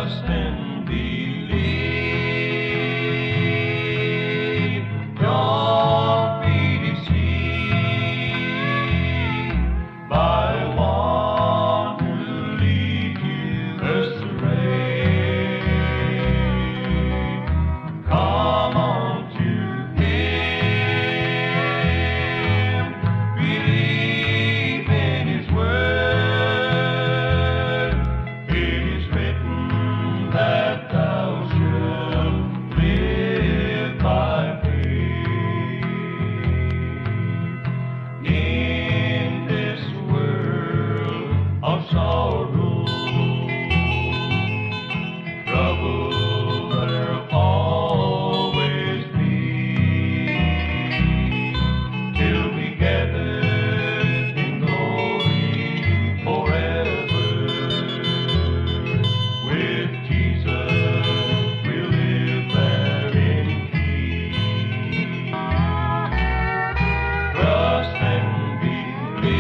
Trust and believe. Don't be deceived by one who lead you astray. Come on to Him, believe in His word. It is written that thou shalt live by faith. In this world of sorrow, trouble there'll always be, till we gather in glory forever. With Jesus we'll live there in peace. Trust and believe.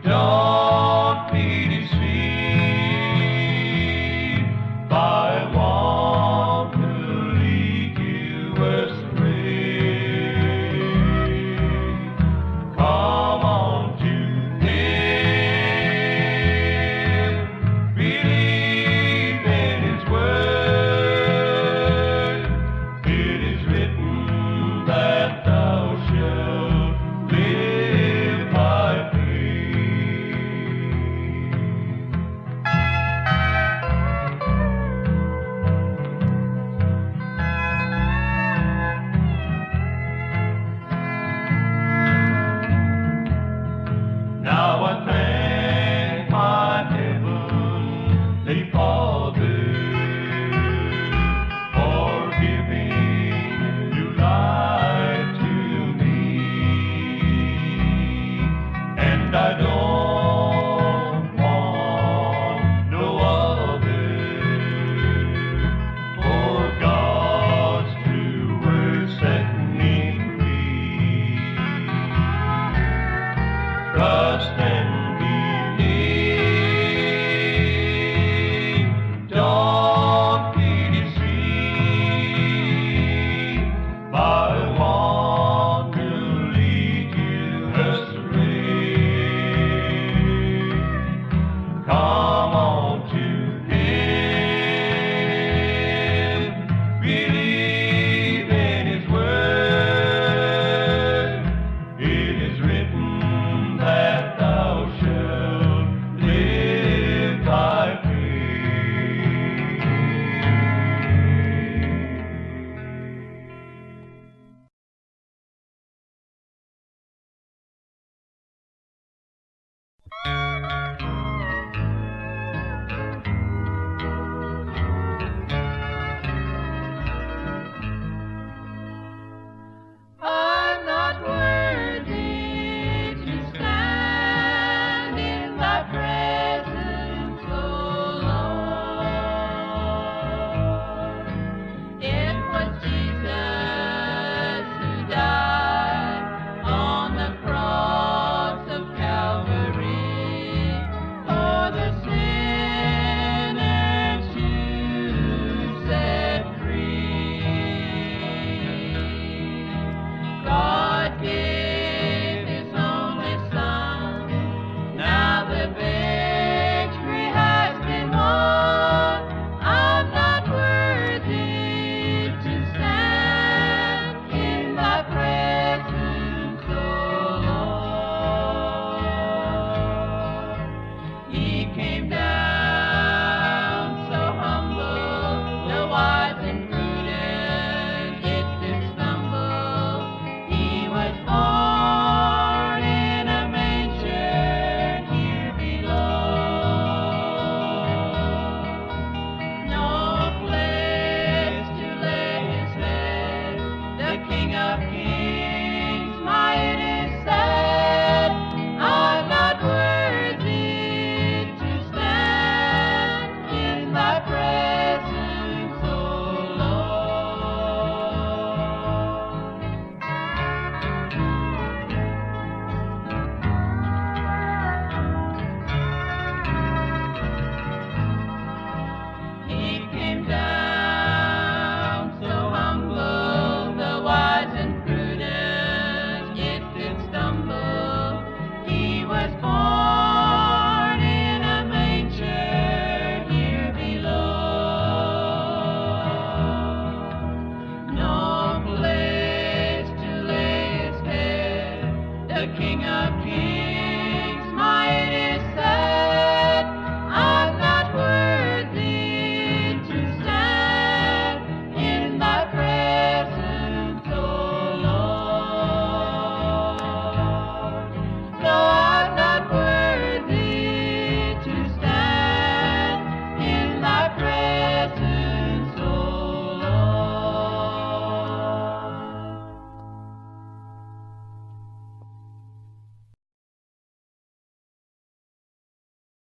Don't be deceived by one who lead you astray. Come on to Him, believe in His word. It is written that thou shalt live by faith. Now I thank my Heavenly Father for giving new life to me, and I don't want no other, for God's true word set me free. Trust and believe. Don't be deceived by one who lead you astray. Come on to Him, believe in His word. It is written that thou shalt live by faith. I'm not worthy to stand in Thy presence, O Lord. It was Jesus who died on the cross of Calvary for the sinners to set free. God gave His only Son. Now the victory has been won. I'm not worthy to stand in Thy presence, O Lord. He came down